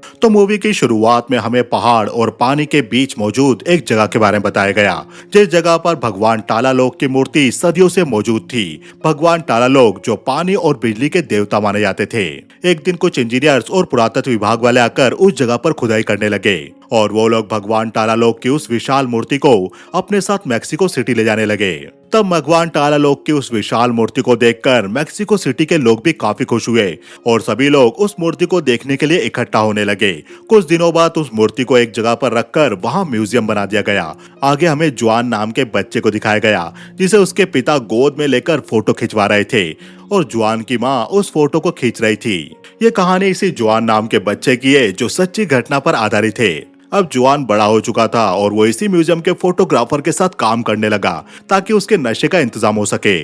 तो मूवी की शुरुआत में हमें पहाड़ और पानी के बीच मौजूद एक जगह के बारे में बताया गया, जिस जगह पर भगवान टालालोक की मूर्ति सदियों से मौजूद थी। भगवान टालालोक जो पानी और बिजली के देवता माने जाते थे। एक दिन कुछ इंजीनियर्स और पुरातत्व विभाग वाले आकर उस जगह पर खुदाई करने लगे और वो लोग भगवान टालालोक की उस विशाल मूर्ति को अपने साथ मैक्सिको सिटी ले जाने लगे। तब भगवान टालालोक की उस विशाल मूर्ति को देखकर मैक्सिको सिटी के लोग भी काफी खुश हुए और सभी लोग उस मूर्ति को देखने के लिए इकट्ठा होने लगे। कुछ दिनों बाद उस मूर्ति को एक जगह पर रखकर वहां म्यूजियम बना दिया गया। आगे हमें जुआन नाम के बच्चे को दिखाया गया, जिसे उसके पिता गोद में लेकर फोटो खिंचवा रहे थे और जुआन की माँ उस फोटो को खींच रही थी। ये कहानी इसी जुआन नाम के बच्चे की है जो सच्ची घटना पर आधारित है। अब जुआन बड़ा हो चुका था और वो इसी म्यूजियम के फोटोग्राफर के साथ काम करने लगा ताकि उसके नशे का इंतजाम हो सके।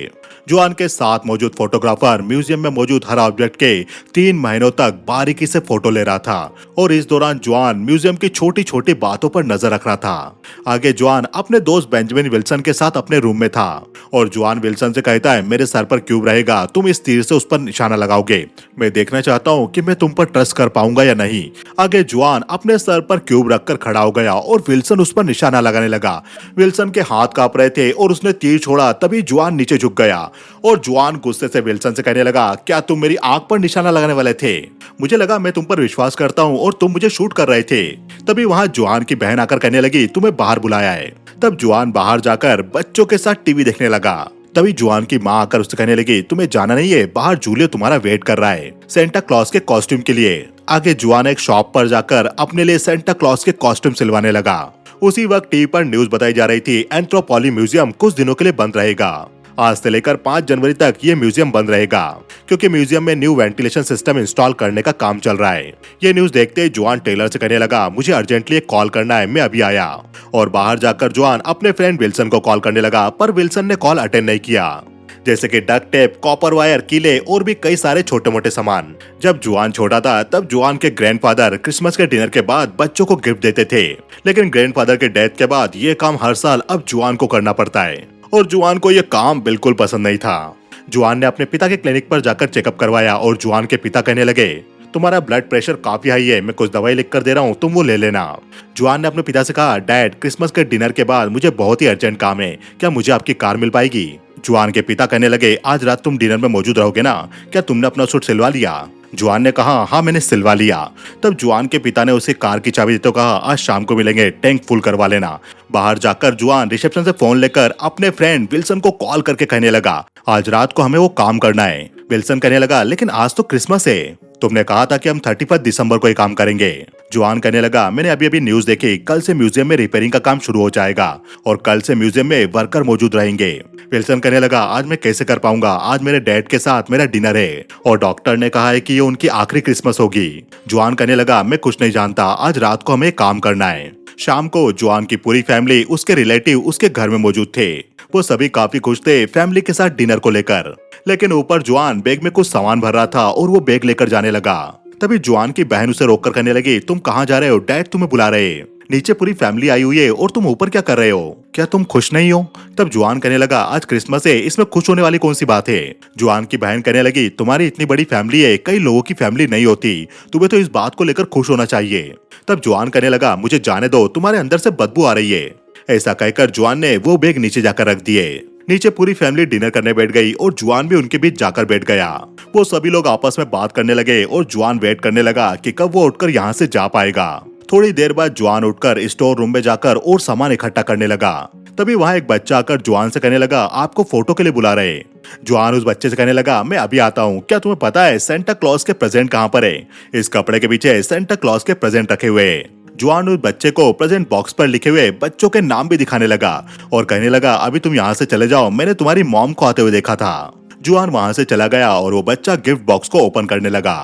जुआन के साथ मौजूद फोटोग्राफर म्यूजियम में मौजूद हर ऑब्जेक्ट के 3 महीनों तक बारीकी से फोटो ले रहा था और इस दौरान जुआन म्यूजियम की छोटी छोटी बातों पर नजर रख रहा था। आगे जुआन अपने दोस्त बेंजामिन विल्सन के साथ अपने रूम में था और जुआन विल्सन से कहता है, मेरे सर पर क्यूब रहेगा, तुम इस तीर से उस पर निशाना लगाओगे। मैं देखना चाहता हूँ कि मैं तुम पर ट्रस्ट कर पाऊंगा या नहीं। आगे जुआन अपने सर पर क्यूब रखकर खड़ा हो गया और विल्सन उस पर निशाना लगाने लगा। विल्सन के हाथ कांप रहे थे और उसने तीर छोड़ा, तभी जुआन नीचे झुक गया और जुआन गुस्से से विल्सन से कहने लगा, क्या तुम मेरी आंख पर निशाना लगाने वाले थे? मुझे लगा मैं तुम पर विश्वास करता हूँ और तुम मुझे शूट कर रहे थे। तभी वहाँ जुआन की बहन आकर कहने लगी, तुम्हें बाहर बुलाया है। तब जुआन बाहर जाकर बच्चों के साथ टीवी देखने लगा। तभी जुआन की माँ आकर उससे कहने लगी, तुम्हें जाना नहीं है, बाहर जूलियो तुम्हारा वेट कर रहा है सेंटा क्लॉज के कॉस्ट्यूम के लिए। आगे जुआन एक शॉप पर जाकर अपने लिए सेंटा क्लॉज के कॉस्ट्यूम सिलवाने लगा। उसी वक्त टीवी पर न्यूज बताई जा रही थी, एंथ्रोपोली म्यूजियम कुछ दिनों के लिए बंद रहेगा। आज से लेकर 5 जनवरी तक ये म्यूजियम बंद रहेगा क्योंकि म्यूजियम में न्यू वेंटिलेशन सिस्टम इंस्टॉल करने का काम चल रहा है। ये न्यूज देखते ही जुआन टेलर से कहने लगा, मुझे अर्जेंटली एक कॉल करना है, मैं अभी आया। और बाहर जाकर जुआन अपने फ्रेंड विल्सन को कॉल करने लगा, पर विल्सन ने कॉल अटेंड नहीं किया, जैसे कि डक टेप, कॉपर वायर, कीले और भी कई सारे छोटे मोटे सामान। जब जुआन छोटा था तब जुआन के ग्रैंडफादर क्रिसमस के डिनर के बाद बच्चों को गिफ्ट देते थे, लेकिन ग्रैंडफादर के डेथ के बाद ये काम हर साल अब जुआन को करना पड़ता है और जुआन को ये काम बिल्कुल पसंद नहीं था। जुआन ने अपने पिता के क्लिनिक पर जाकर चेकअप करवाया और जुआन के पिता कहने लगे, तुम्हारा ब्लड प्रेशर काफी हाई है, मैं कुछ दवाई लिख कर दे रहा हूँ, तुम वो ले लेना। जुआन ने अपने पिता से कहा, डैड क्रिसमस के डिनर के बाद मुझे बहुत ही अर्जेंट काम है, क्या मुझे आपकी कार मिल पाएगी? जुआन के पिता कहने लगे, आज रात तुम डिनर में मौजूद रहोगे ना, क्या तुमने अपना सूट सिलवा लिया? जुआन ने कहा, हाँ मैंने सिलवा लिया। तब जुआन के पिता ने उसे कार की चाबी देते कहा, आज शाम को मिलेंगे, टैंक फुल करवा लेना। बाहर जाकर जुआन रिसेप्शन से फोन लेकर अपने फ्रेंड विल्सन को कॉल करके कहने लगा, आज रात को हमें वो काम करना है। विल्सन कहने लगा, लेकिन आज तो क्रिसमस है, तुमने कहा था कि हम 31 दिसंबर को ये काम करेंगे। जुआन कहने लगा, मैंने अभी अभी न्यूज देखी, कल से म्यूजियम में रिपेयरिंग का काम शुरू हो जाएगा और कल से म्यूजियम में वर्कर मौजूद रहेंगे। विल्सन कहने लगा, आज मैं कैसे कर पाऊंगा, आज मेरे डैड के साथ मेरा डिनर है और डॉक्टर ने कहा है कि ये उनकी आखिरी क्रिसमस होगी। जुआन कहने लगा, मैं कुछ नहीं जानता, आज रात को हमें काम करना है। शाम को जुआन की पूरी फैमिली, उसके रिलेटिव उसके घर में मौजूद थे। वो सभी काफी खुश थे फैमिली के साथ डिनर को लेकर, लेकिन ऊपर जुआन बैग में कुछ सामान भर रहा था और वो बैग लेकर जाने लगा। तभी जुआन की बहन उसे रोककर कहने लगी, तुम कहाँ जा रहे हो, डैड तुम्हें बुला रहे हैं, नीचे पूरी फैमिली आई हुई है और तुम ऊपर क्या कर रहे हो, क्या तुम खुश नहीं हो? तब जुआन कहने लगा, आज क्रिसमस है, इसमें खुश होने वाली कौन सी बात है? जुआन की बहन कहने लगी, तुम्हारी इतनी बड़ी फैमिली है, कई लोगों की फैमिली नहीं होती, तुम्हें तो इस बात को लेकर खुश होना चाहिए। तब जुआन कहने लगा, मुझे जाने दो, तुम्हारे अंदर से बदबू आ रही है। ऐसा कहकर जुआन ने वो बैग नीचे जाकर रख दिए। नीचे पूरी फैमिली डिनर करने बैठ गई और जुआन भी उनके बीच जाकर बैठ गया। वो सभी लोग आपस में बात करने लगे और जुआन वेट करने लगा कि कब वो उठकर यहाँ से जा पाएगा। थोड़ी देर बाद जुआन उठकर स्टोर रूम में जाकर और सामान इकट्ठा करने लगा। तभी वहाँ एक बच्चा आकर जुआन से कहने लगा, आपको फोटो के लिए बुला रहे। जुआन उस बच्चे से कहने लगा, मैं अभी आता हूँ, क्या तुम्हें पता है सेंटा क्लॉज के प्रेजेंट कहाँ पर है? इस कपड़े के पीछे सेंटा क्लॉज के प्रेजेंट रखे हुए हैं। जुआन उस बच्चे को प्रेजेंट बॉक्स पर लिखे हुए बच्चों के नाम भी दिखाने लगा और कहने लगा, अभी तुम यहाँ से चले जाओ, मैंने तुम्हारी मॉम को आते हुए देखा था। जुआन वहां से चला गया और वो बच्चा गिफ्ट बॉक्स को ओपन करने लगा।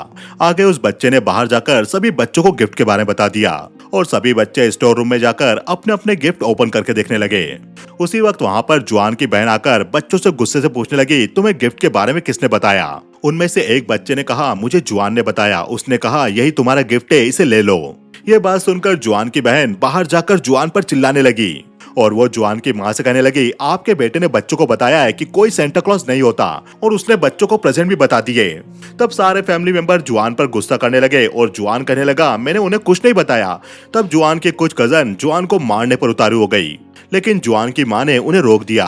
आगे उस बच्चे ने बाहर जाकर सभी बच्चों को गिफ्ट के बारे में बता दिया और सभी बच्चे स्टोर रूम में जाकर अपने अपने गिफ्ट ओपन करके देखने लगे। उसी वक्त वहां पर जुआन की बहन आकर बच्चों से गुस्से से पूछने लगी, तुम्हें गिफ्ट के बारे में किसने बताया? उनमें से एक बच्चे ने कहा, मुझे जुआन ने बताया, उसने कहा यही तुम्हारा गिफ्ट है, इसे ले लो। ये बात सुनकर जुआन की बहन बाहर जाकर जुआन पर चिल्लाने लगी और वो जुआन की माँ से कहने लगी, आपके बेटे ने बच्चों को बताया है कि कोई सेंटा क्लॉज नहीं होता और उसने बच्चों को प्रेजेंट भी बता दिए। तब सारे फैमिली मेंबर जुआन पर गुस्सा करने लगे और जुआन कहने लगा, मैंने उन्हें कुछ नहीं बताया। तब जुआन के कुछ कजन जुआन को मारने पर उतारू हो गई, लेकिन जुआन की माँ ने उन्हें रोक दिया।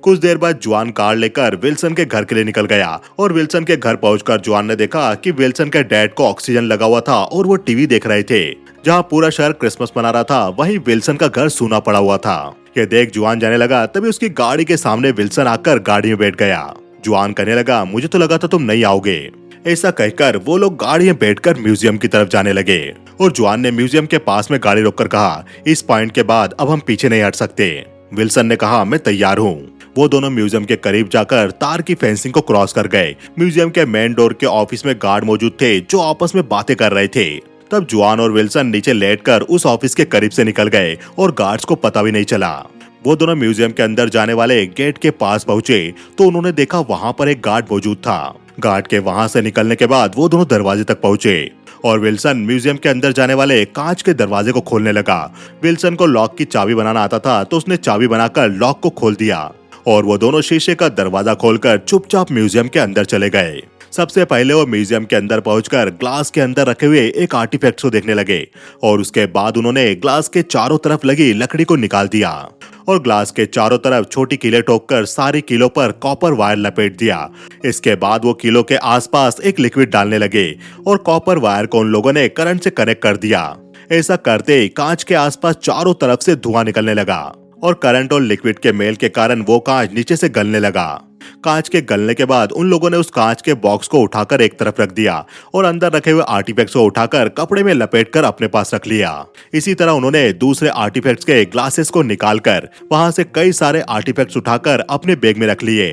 कुछ देर बाद जुआन कार लेकर विल्सन के घर के लिए निकल गया और विल्सन के घर पहुंचकर जुआन ने देखा कि विल्सन के डैड को ऑक्सीजन लगा हुआ था और वो टीवी देख रहे थे। जहां पूरा शहर क्रिसमस मना रहा था, वहीं विल्सन का घर सूना पड़ा हुआ था। ये देख जुआन जाने लगा, तभी उसकी गाड़ी के सामने विल्सन आकर गाड़ी में बैठ गया। जुआन कहने लगा, मुझे तो लगा था तुम नहीं आओगे। ऐसा कहकर वो लोग गाड़ी में बैठकर म्यूजियम की तरफ जाने लगे और जुआन ने म्यूजियम के पास में गाड़ी रोककर कहा, इस पॉइंट के बाद अब हम पीछे नहीं हट सकते। विल्सन ने कहा, मैं तैयार हूँ। वो दोनों म्यूजियम के करीब जाकर तार की फेंसिंग को क्रॉस कर गए। म्यूजियम के मेन डोर के ऑफिस में गार्ड मौजूद थे जो आपस में बातें कर रहे थे। तब जुआन और विल्सन नीचे लेटकर उस ऑफिस के करीब से निकल गए और गार्ड्स को पता भी नहीं चला। वो दोनों म्यूजियम के अंदर जाने वाले गेट के पास पहुंचे तो उन्होंने देखा वहां पर एक गार्ड मौजूद था। गार्ड के वहां से निकलने के बाद वो दोनों दरवाजे तक पहुंचे और विल्सन म्यूजियम के अंदर जाने वाले कांच के दरवाजे को खोलने लगा। विल्सन को लॉक की चाबी बनाना आता था तो उसने चाबी बनाकर लॉक को खोल दिया और वो दोनों शीशे का दरवाजा खोलकर चुपचाप म्यूजियम के अंदर चले गए। सबसे पहले वो म्यूजियम के अंदर पहुंचकर ग्लास के अंदर रखे हुए एक आर्टिफैक्ट को देखने लगे और उसके बाद उन्होंने ग्लास के चारों तरफ लगी लकड़ी को निकाल दिया और ग्लास के चारों तरफ छोटी कीलें ठोककर सारी कीलों पर कॉपर वायर लपेट दिया। इसके बाद वो कीलों के आसपास एक लिक्विड डालने लगे और कॉपर वायर को उन लोगों ने करंट से कनेक्ट कर दिया। ऐसा करते ही कांच के आसपास चारों तरफ से धुआं निकलने लगा और करंट और लिक्विड के मेल के कारण वो कांच नीचे से गलने लगा। कांच के गलने के बाद उन लोगों ने उस कांच के बॉक्स को उठाकर एक तरफ रख दिया और अंदर रखे हुए आर्टिफैक्ट्स को उठाकर कपड़े में लपेटकर अपने पास रख लिया। इसी तरह उन्होंने दूसरे आर्टिफैक्ट्स के ग्लासेस को निकालकर वहां से कई सारे आर्टिफैक्ट्स उठाकर अपने बैग में रख लिए।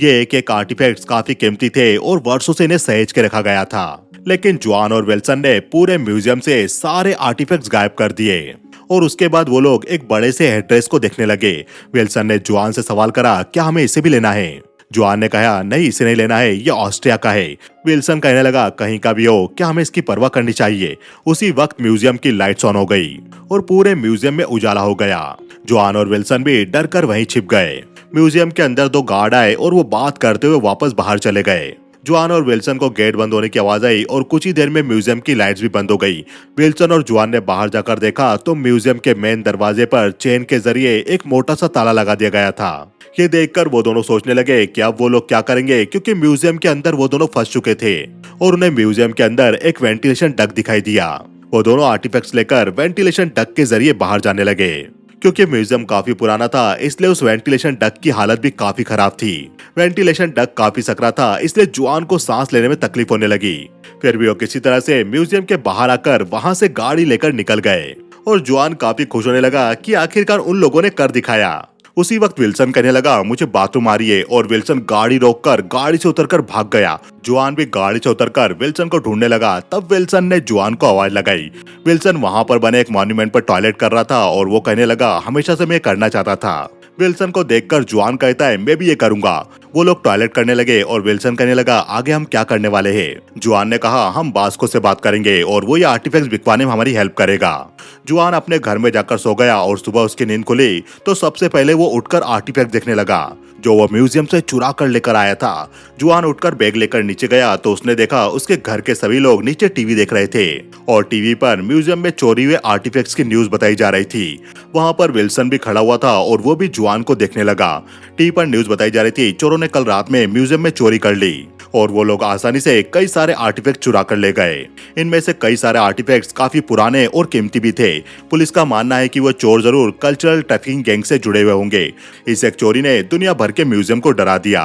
ये एक एक आर्टिफैक्ट्स काफी कीमती थे और वर्षों से इन्हें सहेज के रखा गया था, लेकिन जुआन और विल्सन ने पूरे म्यूजियम से सारे आर्टिफैक्ट्स गायब कर दिए और उसके बाद वो लोग एक बड़े से हेडड्रेस को देखने लगे। विल्सन ने जुआन से सवाल करा, क्या हमें इसे भी लेना है? जुआन ने कहा, नहीं इसे नहीं लेना है, ये ऑस्ट्रिया का है। विल्सन कहने लगा, कहीं का भी हो, क्या हमें इसकी परवाह करनी चाहिए? उसी वक्त म्यूजियम की लाइट्स ऑन हो गई और पूरे म्यूजियम में उजाला हो गया। जुआन और विल्सन भी डर कर वहीं छिप गए। म्यूजियम के अंदर दो गार्ड आए और वो बात करते हुए वापस बाहर चले गए। जुआन और विल्सन को गेट बंद होने की आवाज आई और कुछ ही देर में म्यूजियम की लाइट्स भी बंद हो गई। विल्सन और जुआन ने बाहर जाकर देखा तो म्यूजियम के मेन दरवाजे पर चेन के जरिए एक मोटा सा ताला लगा दिया गया था। ये देखकर वो दोनों सोचने लगे कि अब वो लोग क्या करेंगे, क्योंकि म्यूजियम के अंदर वो दोनों फंस चुके थे और उन्हें म्यूजियम के अंदर एक वेंटिलेशन डक्ट दिखाई दिया। वो दोनों आर्टिफैक्ट्स लेकर वेंटिलेशन डक्ट के जरिए बाहर जाने लगे। क्योंकि म्यूजियम काफी पुराना था, इसलिए उस वेंटिलेशन डक्ट की हालत भी काफी खराब थी। वेंटिलेशन डक्ट काफी सकरा था, इसलिए जुआन को सांस लेने में तकलीफ होने लगी। फिर भी वो किसी तरह से म्यूजियम के बाहर आकर वहां से गाड़ी लेकर निकल गए और जुआन काफी खुश होने लगा कि आखिरकार उन लोगों ने कर दिखाया। उसी वक्त विल्सन कहने लगा, मुझे बाथरूम आ रही है, और विल्सन गाड़ी रोककर गाड़ी से उतरकर भाग गया। जुआन भी गाड़ी से उतरकर विल्सन को ढूंढने लगा। तब विल्सन ने जुआन को आवाज लगाई। विल्सन वहां पर बने एक मॉन्यूमेंट पर टॉयलेट कर रहा था और वो कहने लगा, हमेशा से मैं करना चाहता था। विल्सन को देखकर जुआन कहता है, मैं भी ये करूंगा। वो लोग टॉयलेट करने लगे और विल्सन कहने लगा, आगे हम क्या करने वाले हैं? जुआन ने कहा, हम बास्को से बात करेंगे और वो ये आर्टिफैक्ट्स बिकवाने में हमारी हेल्प करेगा। जुआन अपने घर में जाकर सो गया और सुबह उसकी नींद खुली तो सबसे पहले वो उठकर आर्टिफैक्ट देखने लगा जो वो म्यूजियम से चुरा कर लेकर आया था। जुआन उठकर बैग लेकर नीचे गया तो उसने देखा उसके घर के सभी लोग नीचे टीवी देख रहे थे और टीवी पर म्यूजियम में चोरी हुए आर्टिफैक्ट्स की न्यूज बताई जा रही थी। वहां पर विल्सन भी खड़ा हुआ था और वो भी जुआन को देखने लगा। टीवी पर न्यूज बताई जा रही थी, चोरों ने कल रात में म्यूजियम में चोरी कर ली और वो लोग आसानी से कई सारे आर्टिफैक्ट चुरा कर ले गए। इनमें से कई सारे आर्टिफैक्ट्स काफी पुराने और कीमती भी थे। पुलिस का मानना है कि वो चोर जरूर कल्चरल ट्रैफिकिंग गैंग से जुड़े हुए होंगे। इस एक चोरी ने दुनिया भर के म्यूजियम को डरा दिया।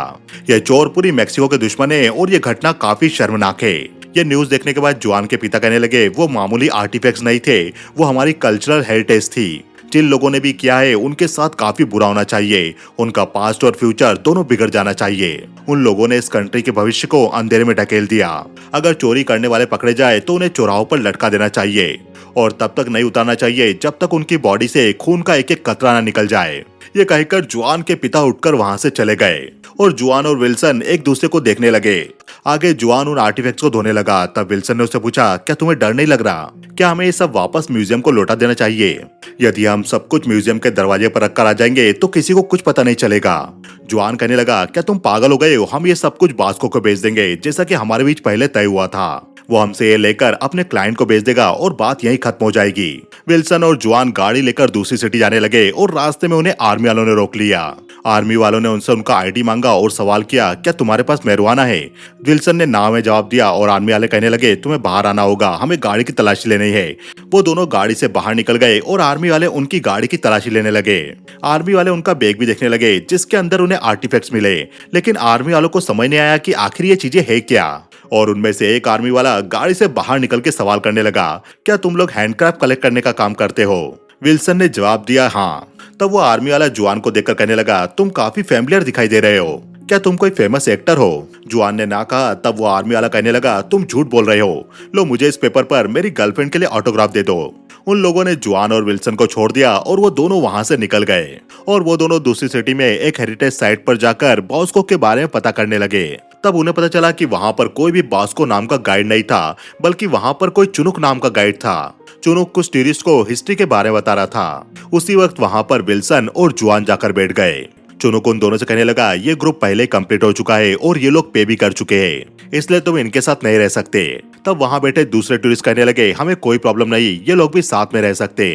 यह चोर पूरी मेक्सिको के दुश्मन है और ये घटना काफी शर्मनाक है। ये न्यूज देखने के बाद जुआन के पिता कहने लगे, वो मामूली आर्टिफैक्ट्स नहीं थे, वो हमारी कल्चरल हेरिटेज थी। जिन लोगों ने भी किया है उनके साथ काफी बुरा होना चाहिए। उनका पास्ट और फ्यूचर दोनों बिगड़ जाना चाहिए। उन लोगों ने इस कंट्री के भविष्य को अंधेरे में ढकेल दिया। अगर चोरी करने वाले पकड़े जाए तो उन्हें चौराहों पर लटका देना चाहिए। और तब तक नहीं उतारना चाहिए जब तक उनकी बॉडी से खून का एक एक कतरा ना निकल जाए। ये कहकर जुआन के पिता उठकर वहां से चले गए और जुआन और विल्सन एक दूसरे को देखने लगे। आगे जुआन उन आर्टिफैक्ट्स को धोने लगा। तब विल्सन ने उससे पूछा, क्या तुम्हें डर नहीं लग रहा? क्या हमें ये सब वापस म्यूजियम को लौटा देना चाहिए? यदि हम सब कुछ म्यूजियम के दरवाजे पर रखकर आ जाएंगे तो किसी को कुछ पता नहीं चलेगा। जुआन कहने लगा, क्या तुम पागल हो गए हो? हम ये सब कुछ बास्को को बेच देंगे, जैसा कि हमारे बीच पहले तय हुआ था। वो हमसे ये लेकर अपने क्लाइंट को बेच देगा और बात यहीं खत्म हो जाएगी। विल्सन और जुआन गाड़ी लेकर दूसरी सिटी जाने लगे और रास्ते में उन्हें आर्मी वालों ने रोक लिया। आर्मी वालों ने उनसे उनका आईडी मांगा और सवाल किया, क्या तुम्हारे पास marijuana है? विल्सन ने ना में जवाब दिया और आर्मी वाले कहने लगे, तुम्हें बाहर आना होगा, हमें गाड़ी की तलाशी लेनी है। वो दोनों गाड़ी से बाहर निकल गए और आर्मी वाले उनकी गाड़ी की तलाशी लेने लगे। आर्मी वाले उनका बैग भी देखने लगे जिसके अंदर उन्हें आर्टिफैक्ट्स मिले, लेकिन आर्मी वालों को समझ नहीं आया कि आखिर ये चीजें है क्या। और उनमें से एक आर्मी वाला गाड़ी से बाहर निकल के सवाल करने लगा, क्या तुम लोग हैंडक्राफ्ट कलेक्ट करने का काम करते हो? विल्सन ने जवाब दिया, हाँ। तब वो आर्मी वाला जुआन को देखकर कहने लगा, तुम काफी फैमिलियर दिखाई दे रहे हो, क्या तुम कोई फेमस एक्टर हो? जुआन ने ना कहा। तब वो आर्मी वाला कहने लगा, तुम झूठ बोल रहे हो, लो मुझे इस पेपर पर मेरी गर्लफ्रेंड के लिए ऑटोग्राफ दे दो। उन लोगों ने जुआन और विल्सन को छोड़ दिया और वो दोनों वहां से निकल गए और वो दोनों दूसरी सिटी में एक हेरिटेज साइट पर जाकर बॉस्को के बारे में पता करने लगे। तब उन्हें पता चला कि वहां पर कोई भी बॉस्को नाम का गाइड नहीं था, बल्कि वहां पर कोई चुनुक नाम का गाइड था। चुनुक कुछ टूरिस्ट को हिस्ट्री के बारे में बता रहा था। उसी वक्त वहां पर विल्सन और जुआन जाकर बैठ गए। चुनुक उन दोनों से कहने लगा, ये ग्रुप पहले कंप्लीट हो चुका है और ये लोग पे भी कर चुके हैं, इसलिए तुम इनके साथ नहीं रह सकते। तब वहां बैठे दूसरे टूरिस्ट कहने लगे, हमें कोई प्रॉब्लम नहीं, ये लोग भी साथ में रह सकते।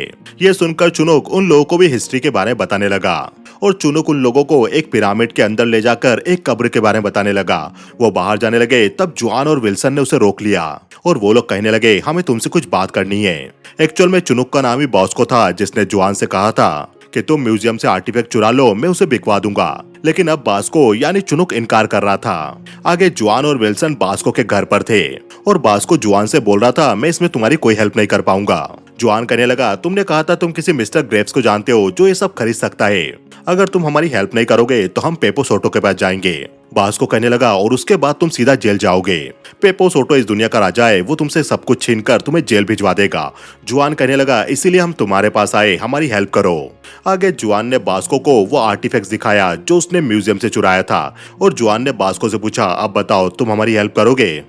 ये सुनकर चुनुक उन लोगों को भी हिस्ट्री के बारे में बताने लगा और चुनुक उन लोगों को एक पिरामिड के अंदर ले जाकर एक कब्र के बारे में बताने लगा। वो बाहर जाने लगे, तब जुआन और विल्सन ने उसे रोक लिया और वो लोग कहने लगे, हमें तुमसे कुछ बात करनी है। एक्चुअल में चुनुक का नाम ही बॉस्को था, जिसने जुआन से कहा था कि तुम म्यूजियम से आर्टिफैक्ट चुरा लो, मैं उसे बिकवा दूंगा। लेकिन अब बास्को यानी चुनुक इनकार कर रहा था। आगे जुआन और विल्सन बास्को के घर पर थे और बास्को जुआन से बोल रहा था, मैं इसमें तुम्हारी कोई हेल्प नहीं कर पाऊंगा। जुआन कहने लगा, तुमने कहा था तुम किसी मिस्टर ग्रेव्स को जानते हो जो ये सब खरीद सकता है, अगर तुम हमारी हेल्प नहीं करोगे तो हम पेपो सोटो के पास जाएंगे। बास्को कहने लगा, और उसके बाद तुम सीधा जेल जाओगे। पेपो सोटो इस दुनिया का राजा है, वो तुमसे सब कुछ छीनकर तुम्हें जेल भिजवा देगा। जुआन कहने लगा, इसीलिए हम तुम्हारे पास आए, हमारी हेल्प करो। आगे जुआन ने बास्को को वो आर्टिफैक्ट्स दिखाया जो उसने म्यूजियम से चुराया था और जुआन ने बास्को से पूछा, अब बताओ तुम हमारी हेल्प करोगे?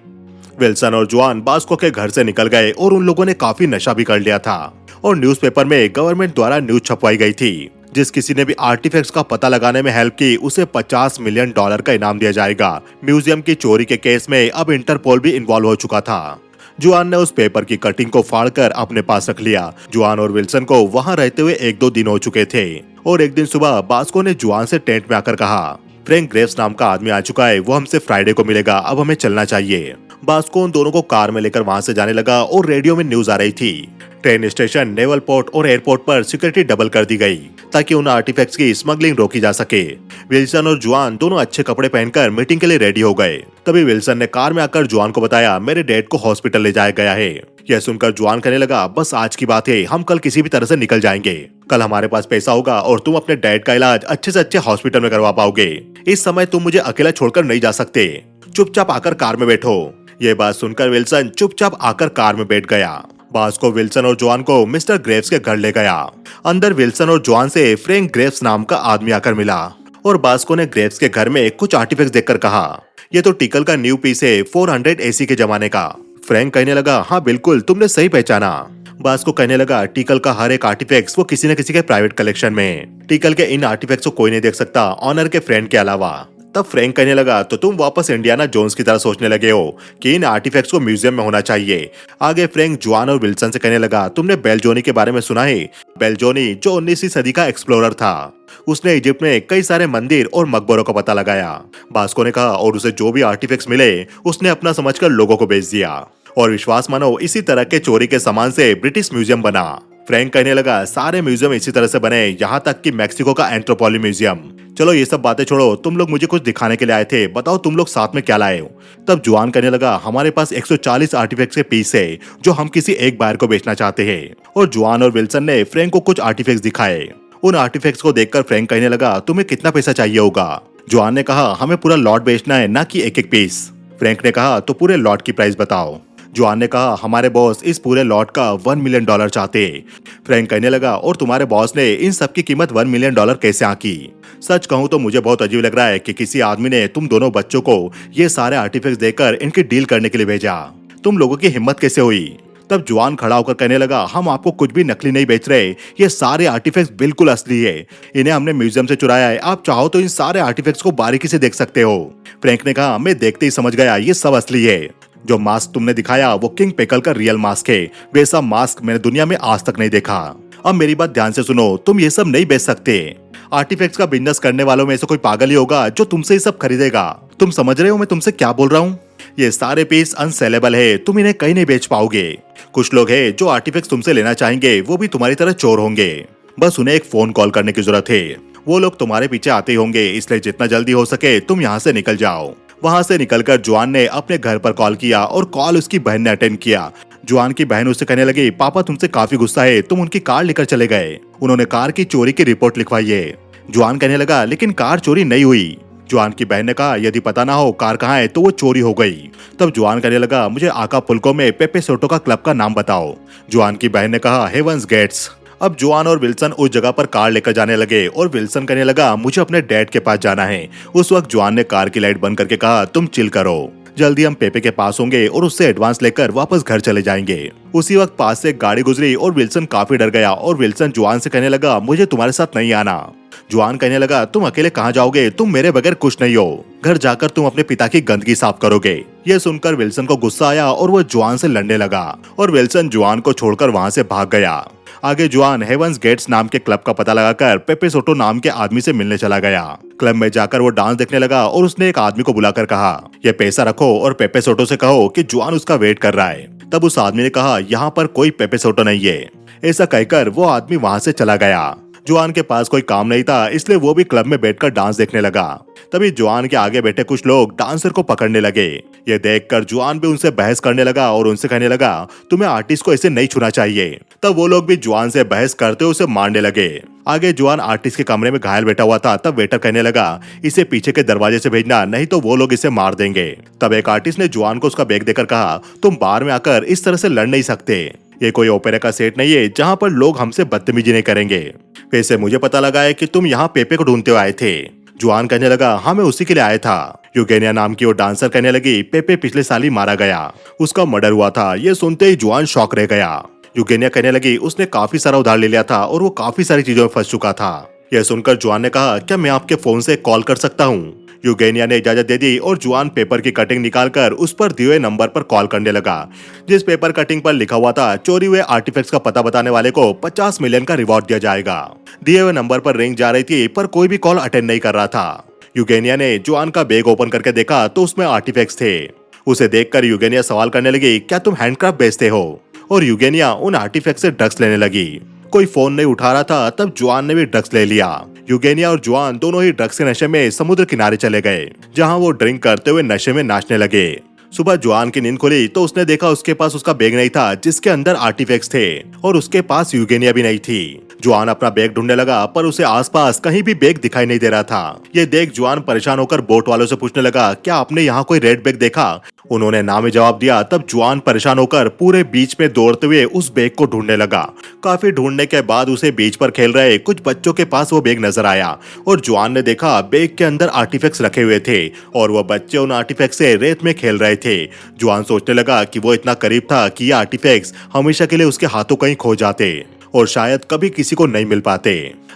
विल्सन और जुआन बास्को के घर से निकल गए और उन लोगों ने काफी नशा भी कर लिया था और न्यूज़पेपर में गवर्नमेंट द्वारा न्यूज छपवाई गई थी, जिस किसी ने भी आर्टिफैक्ट्स का पता लगाने में हेल्प की उसे $50 मिलियन का इनाम दिया जाएगा। म्यूजियम की चोरी के केस में अब इंटरपोल भी इन्वॉल्व हो चुका था। जुआन ने उस पेपर की कटिंग को फाड़कर अपने पास रख लिया। जुआन और विल्सन को वहां रहते हुए 1-2 दिन हो चुके थे और एक दिन सुबह बास्को ने जुआन से टेंट में आकर कहा, फ्रैंक ग्रेव्स नाम का आदमी आ चुका है, वो हमसे फ्राइडे को मिलेगा, अब हमें चलना चाहिए। बास्को उन दोनों को कार में लेकर वहां से जाने लगा और रेडियो में न्यूज आ रही थी। ट्रेन स्टेशन, नेवल पोर्ट और एयरपोर्ट पर सिक्योरिटी डबल कर दी गई ताकि उन आर्टिफैक्ट्स की स्मगलिंग रोकी जा सके। विल्सन और जुआन दोनों अच्छे कपड़े पहनकर मीटिंग के लिए रेडी हो गए। तभी विल्सन ने कार में आकर जुआन को बताया, मेरे डैड को हॉस्पिटल ले जाया गया है। यह सुनकर जुआन कहने लगा, बस आज की बात है, हम कल किसी भी तरह से निकल जाएंगे। कल हमारे पास पैसा होगा और तुम अपने डैड का इलाज अच्छे से अच्छे हॉस्पिटल में करवा पाओगे। इस समय तुम मुझे अकेला छोड़कर नहीं जा सकते, चुपचाप आकर कार में बैठो। ये बात सुनकर विल्सन चुपचाप आकर कार में बैठ गया। बास्को विल्सन और जुआन को मिस्टर ग्रेव्स के घर ले गया। अंदर विल्सन और जुआन से फ्रैंक ग्रेव्स नाम का आदमी आकर मिला और बास्को ने ग्रेव्स के घर में कुछ आर्टिफैक्ट्स देखकर कहा, ये तो टिकल का न्यू पीस है, 400 AC के जमाने का। फ्रैंक कहने लगा, हाँ बिल्कुल, तुमने सही पहचाना। बास्को कहने लगा, टिकल का हर एक आर्टिफैक्ट्स वो किसी न किसी के प्राइवेट कलेक्शन में है। टिकल के इन आर्टिफैक्ट्स को कोई नहीं देख सकता, ऑनर के फ्रेंड के अलावा। तब फ्रैंक कहने लगा, तो तुम वापस इंडियाना जोन्स की तरह सोचने लगे हो कि इन आर्टिफैक्ट्स को म्यूजियम में होना चाहिए। आगे फ्रैंक जुआन और विल्सन से कहने लगा, तुमने बेलजोनी के बारे में सुना है? बेलजोनी जो 19वीं सदी का एक्सप्लोरर था, उसने इजिप्ट में कई सारे मंदिर और मकबरों का पता लगाया। बास्को ने कहा, और उसे जो भी आर्टिफैक्ट्स मिले उसने अपना समझकर लोगों को बेच दिया और विश्वास मानो इसी तरह के चोरी के सामान से ब्रिटिश म्यूजियम बना। फ्रैंक कहने लगा, सारे म्यूजियम इसी तरह से बने, यहाँ तक कि मैक्सिको का एंथ्रोपोलॉजी म्यूजियम। चलो ये सब बातें छोड़ो, तुम लोग मुझे कुछ दिखाने के लिए आए थे, बताओ तुम लोग साथ में क्या लाए हो? तब जुआन कहने लगा, हमारे पास 140 आर्टिफैक्ट्स के पीस है जो हम किसी एक बायर को बेचना चाहते हैं। और जुआन और विल्सन ने फ्रैंक को कुछ आर्टिफैक्ट्स दिखाए। उन आर्टिफैक्ट्स को देखकर फ्रैंक कहने लगा, तुम्हें कितना पैसा चाहिए होगा? जुआन ने कहा, हमें पूरा लॉट बेचना है, ना कि एक एक पीस। फ्रैंक ने कहा, तो पूरे लॉट की प्राइस बताओ। जुआन ने कहा, हमारे बॉस इस पूरे लॉट का $1 मिलियन चाहते। फ्रैंक कहने लगा, और तुम्हारे बॉस ने इन सब की कीमत $1 मिलियन कैसे आंकी? सच कहूं तो मुझे बहुत अजीब लग रहा है कि किसी आदमी ने तुम दोनों बच्चों को ये सारे आर्टिफैक्ट्स देकर इनकी डील करने के लिए भेजा। तुम लोगों की हिम्मत कैसे हुई? तब जुआन खड़ा होकर कहने लगा, हम आपको कुछ भी नकली नहीं बेच रहे, ये सारे आर्टिफैक्ट्स बिल्कुल असली है। इन्हें हमने म्यूजियम से चुराया है, आप चाहो तो इन सारे आर्टिफैक्ट्स को बारीकी से देख सकते हो। फ्रैंक ने कहा, मैं देखते ही समझ गया ये सब असली है। जो मास्क तुमने दिखाया वो किंग पेकल का रियल मास्क है, वैसा मास्क मैंने दुनिया में आज तक नहीं देखा। अब मेरी बात ध्यान से सुनो, तुम ये सब नहीं बेच सकते। आर्टिफैक्ट्स का बिजनेस करने वालों में से कोई पागल ही होगा जो तुमसे ये सब खरीदेगा। तुम समझ रहे हो मैं तुमसे क्या बोल रहा हूँ? ये सारे पीस अनसेलेबल है, तुम इन्हें कहीं नहीं बेच पाओगे। कुछ लोग हैं जो आर्टिफैक्ट्स तुमसे लेना चाहेंगे, वो भी तुम्हारी तरह चोर होंगे। बस उन्हें एक फोन कॉल करने की जरूरत है। वो लोग तुम्हारे पीछे आते ही होंगे, इसलिए जितना जल्दी हो सके तुम यहाँ से निकल जाओ। वहाँ से निकलकर जुआन ने अपने घर पर कॉल किया और कॉल उसकी बहन ने अटेंड किया। जुआन की बहन उससे कहने लगी, पापा तुमसे काफी गुस्सा है, तुम उनकी कार लेकर चले गए, उन्होंने कार की चोरी की रिपोर्ट लिखवाई है। जुआन कहने लगा, लेकिन कार चोरी नहीं हुई। जुआन की बहन ने कहा, यदि पता ना हो कार कहाँ है तो वो चोरी हो गई। तब जुआन कहने लगा, मुझे आकापुल्को में पेपे सोटो का क्लब का नाम बताओ। जुआन की बहन ने कहा, हेवंस गेट्स। अब जुआन और विल्सन उस जगह पर कार लेकर जाने लगे और विल्सन कहने लगा, मुझे अपने डैड के पास जाना है। उस वक्त जुआन ने कार की लाइट बंद करके कहा, तुम चिल करो, जल्दी हम पेपे के पास होंगे और उससे एडवांस लेकर वापस घर चले जाएंगे। उसी वक्त पास से एक गाड़ी गुजरी और विल्सन काफी डर गया और विल्सन जुआन से कहने लगा, मुझे तुम्हारे साथ नहीं आना। जुआन कहने लगा, तुम अकेले कहाँ जाओगे, तुम मेरे बगैर कुछ नहीं हो, घर जाकर तुम अपने पिता की गंदगी साफ करोगे। ये सुनकर विल्सन को गुस्सा आया और वो जुआन से लड़ने लगा और विल्सन जुआन को छोड़कर वहाँ से भाग गया। आगे जुआन हेवंस गेट्स नाम के क्लब का पता लगाकर पेपे सोटो नाम के आदमी से मिलने चला गया। क्लब में जाकर वो डांस देखने लगा और उसने एक आदमी को बुलाकर कहा, ये पैसा रखो और पेपे सोटो से कहो कि जुआन उसका वेट कर रहा है। तब उस आदमी ने कहा, यहाँ पर कोई पेपे सोटो नहीं है। ऐसा कहकर वो आदमी वहाँ से चला गया। जुआन के पास कोई काम नहीं था, इसलिए वो भी क्लब में बैठकर डांस देखने लगा। तभी जुआन के आगे बैठे कुछ लोग डांसर को पकड़ने लगे। ये देखकर जुआन भी उनसे बहस करने लगा और उनसे कहने लगा, तुम्हें आर्टिस्ट को ऐसे नहीं छूना चाहिए। तब वो लोग भी जुआन से बहस करते उसे मारने लगे। आगे जुआन आर्टिस्ट के कमरे में घायल बैठा हुआ था। तब वेटर कहने लगा, इसे पीछे के दरवाजे से भेजना, नहीं तो वो लोग इसे मार देंगे। तब एक आर्टिस्ट ने जुआन को उसका बैग देकर कहा, तुम बार में आकर इस तरह से लड़ नहीं सकते, ये कोई ओपेरा का सेट नहीं है जहाँ पर लोग हमसे बदतमीजी नहीं करेंगे। वैसे मुझे पता लगा है कि तुम यहाँ पेपे को ढूंढते हुए आए थे। जुआन कहने लगा, हाँ मैं उसी के लिए आया था। यूगेनिया नाम की वो डांसर कहने लगी, पेपे पिछले साल ही मारा गया, उसका मर्डर हुआ था। ये सुनते ही जुआन शॉक रह गया। यूगेनिया कहने लगी, उसने काफी सारा उधार ले लिया था और वो काफी सारी चीजों में फंस चुका था। यह सुनकर जुआन ने कहा, क्या मैं आपके फोन से कॉल कर सकता हूँ? यूगेनिया ने इजाजत दे दी और जुआन पेपर की कटिंग निकालकर उस पर दिए हुए नंबर पर कॉल करने लगा, जिस पेपर कटिंग पर लिखा हुआ था, चोरी हुए आर्टिफैक्ट्स का पता बताने वाले को 50 मिलियन का रिवॉर्ड दिया जाएगा। दिए हुए नंबर पर रिंग जा रही थी पर कोई भी कॉल अटेंड नहीं कर रहा था। यूगेनिया ने जुआन का बैग ओपन करके देखा तो उसमें आर्टिफैक्ट्स थे। उसे देखकर यूगेनिया सवाल करने लगी, क्या तुम हैंडक्राफ्ट बेचते हो? और यूगेनिया उन आर्टिफैक्ट्स से ड्रग्स लेने लगी। कोई फोन नहीं उठा रहा था, तब जुआन ने भी ड्रग्स ले लिया। यूगेनिया और जुआन दोनों ही ड्रग्स के नशे में समुद्र किनारे चले गए, जहां वो ड्रिंक करते हुए नशे में नाचने लगे। सुबह जुआन की नींद खुली तो उसने देखा उसके पास उसका बैग नहीं था जिसके अंदर आर्टिफैक्ट्स थे और उसके पास यूगेनिया भी नहीं थी। जुआन अपना बैग ढूंढने लगा पर उसे आसपास कहीं भी बैग दिखाई नहीं दे रहा था। ये देख जुआन परेशान होकर बोट वालों से पूछने लगा, क्या आपने यहाँ कोई रेड बैग देखा? उन्होंने ना में जवाब दिया। तब जुआन परेशान होकर पूरे बीच में दौड़ते हुए उस बैग को ढूंढने लगा। काफी ढूंढने के बाद उसे बीच पर खेल रहे कुछ बच्चों के पास वो बैग नजर आया और जुआन ने देखा बैग के अंदर आर्टिफैक्ट्स रखे हुए थे और वो बच्चे उन आर्टिफैक्ट्स से रेत में खेल रहे थे। जुआन सोचने लगा कि वो इतना करीब था कि ये आर्टिफैक्ट्स हमेशा के लिए उसके हाथों कहीं खो जाते और शायद कभी किसी को नहीं मिल पाते।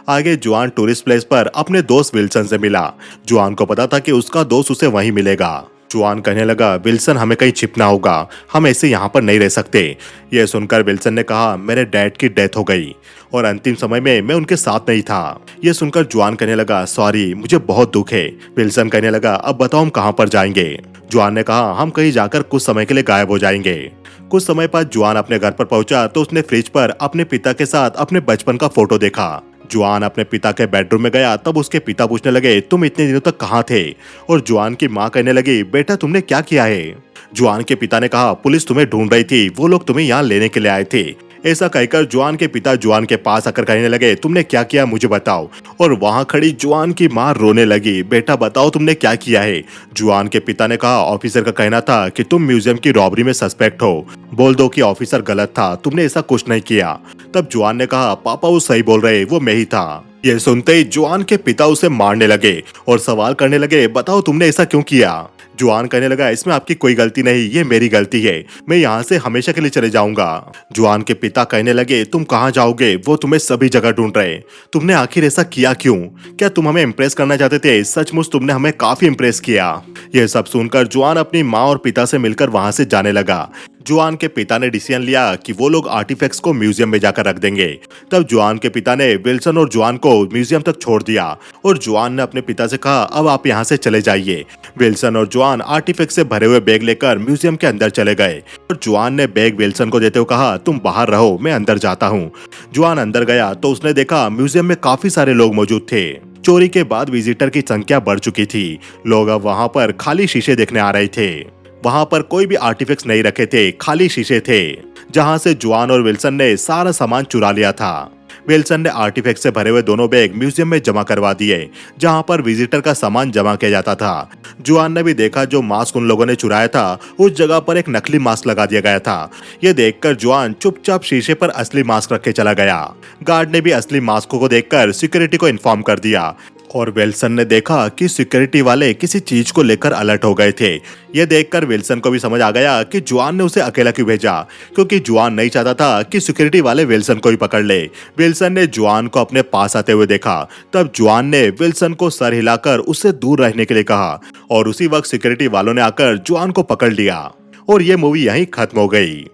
आगे जुआन टूरिस्ट प्लेस पर अपने दोस्त विल्सन से मिला। जुआन को पता था कि उसका दोस्त उसे वहीं मिलेगा। जुआन कहने लगा, विल्सन हमें कहीं छिपना होगा, हम ऐसे यहाँ पर नहीं रह सकते। यह सुनकर विल्सन ने कहा, मेरे डैड की डेथ हो गई और अंतिम समय में मैं उनके साथ नहीं था। यह सुनकर जुआन कहने लगा, सॉरी मुझे बहुत दुख है। विल्सन कहने लगा, अब बताओ हम कहाँ पर जाएंगे? जुआन ने कहा, हम कहीं जाकर कुछ समय के लिए गायब हो जाएंगे। कुछ समय बाद जुआन अपने घर पर पहुंचा तो उसने फ्रिज पर अपने पिता के साथ अपने बचपन का फोटो देखा। जुआन अपने पिता के बेडरूम में गया तब उसके पिता पूछने लगे, तुम इतने दिनों तक कहाँ थे? और जुआन की माँ कहने लगी, बेटा तुमने क्या किया है? जुआन के पिता ने कहा, पुलिस तुम्हें ढूंढ रही थी, वो लोग तुम्हें यहाँ लेने के लिए आए थे। ऐसा कहकर जुआन के पिता जुआन के पास आकर कहने लगे, तुमने क्या किया मुझे बताओ। और वहां खड़ी जुआन की मां रोने लगी, बेटा बताओ तुमने क्या किया है। जुआन के पिता ने कहा, ऑफिसर का कहना था कि तुम म्यूजियम की रॉबरी में सस्पेक्ट हो, बोल दो कि ऑफिसर गलत था, तुमने ऐसा कुछ नहीं किया। तब जुआन ने कहा, पापा वो सही बोल रहे, वो मैं ही था। यह सुनते ही जुआन के पिता उसे मारने लगे और सवाल करने लगे, बताओ तुमने ऐसा क्यों किया। जुआन कहने लगा, इसमें आपकी कोई गलती नहीं, ये मेरी गलती है, मैं यहाँ से हमेशा के लिए चले जाऊंगा। जुआन के पिता कहने लगे, तुम कहाँ जाओगे, वो तुम्हें सभी जगह ढूंढ रहे, तुमने आखिर ऐसा किया क्यों, क्या तुम हमें इम्प्रेस करना चाहते थे, सचमुच तुमने हमें काफी इम्प्रेस किया। यह सब सुनकर जुआन अपनी माँ और पिता से मिलकर वहां से जाने लगा। जुआन के पिता ने डिसीजन लिया कि वो लोग आर्टिफैक्ट्स को म्यूजियम में जाकर रख देंगे। तब जुआन के पिता ने विल्सन और जुआन को म्यूजियम तक छोड़ दिया और जुआन ने अपने पिता से कहा, अब आप यहाँ से चले जाइए। विल्सन और जुआन आर्टिफैक्ट से भरे हुए बैग लेकर म्यूजियम के अंदर चले गए और जुआन ने बैग विल्सन को देते हुए कहा, तुम बाहर रहो, मैं अंदर जाता हूँ। जुआन अंदर गया तो उसने देखा म्यूजियम में काफी सारे लोग मौजूद थे। चोरी के बाद विजिटर की संख्या बढ़ चुकी थी, लोग अब वहां पर खाली शीशे देखने आ रहे थे। वहां पर कोई भी आर्टिफैक्ट्स नहीं रखे थे, खाली शीशे थे जहां से जुआन और विल्सन ने सारा सामान चुरा लिया था। विल्सन ने आर्टिफैक्ट से भरे हुए दोनों बैग म्यूजियम में जमा करवा दिए जहां पर विजिटर का सामान जमा किया जाता था। जुआन ने भी देखा जो मास्क उन लोगों ने चुराया था उस जगह पर एक नकली मास्क लगा दिया गया था। यह देखकर जुआन चुपचाप शीशे पर असली मास्क रख के चला गया। गार्ड ने भी असली मास्क को देखकर सिक्योरिटी को इन्फॉर्म कर दिया और विल्सन ने देखा कि सिक्योरिटी वाले किसी चीज को लेकर अलर्ट हो गए थे। यह देखकर विल्सन को भी समझ आ गया कि जुआन ने उसे अकेला क्यों भेजा, क्योंकि जुआन नहीं चाहता था कि सिक्योरिटी वाले विल्सन को ही पकड़ ले। विल्सन ने जुआन को अपने पास आते हुए देखा। तब जुआन ने विल्सन को सर हिलाकर उससे दूर रहने के लिए कहा और उसी वक्त सिक्योरिटी वालों ने आकर जुआन को पकड़ लिया और ये मूवी यहीं खत्म हो गई।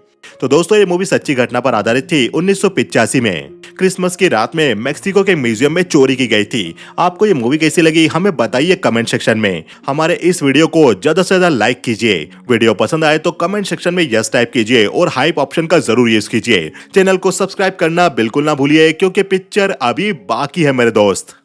तो दोस्तों ये मूवी सच्ची घटना पर आधारित थी। 1985 में क्रिसमस की रात में मेक्सिको के म्यूजियम में चोरी की गई थी। आपको ये मूवी कैसी लगी हमें बताइए कमेंट सेक्शन में। हमारे इस वीडियो को ज्यादा से ज्यादा लाइक कीजिए। वीडियो पसंद आए तो कमेंट सेक्शन में यस टाइप कीजिए और हाइप ऑप्शन का जरूर यूज कीजिए। चैनल को सब्सक्राइब करना बिल्कुल ना भूलिए क्योंकि पिक्चर अभी बाकी है मेरे दोस्त।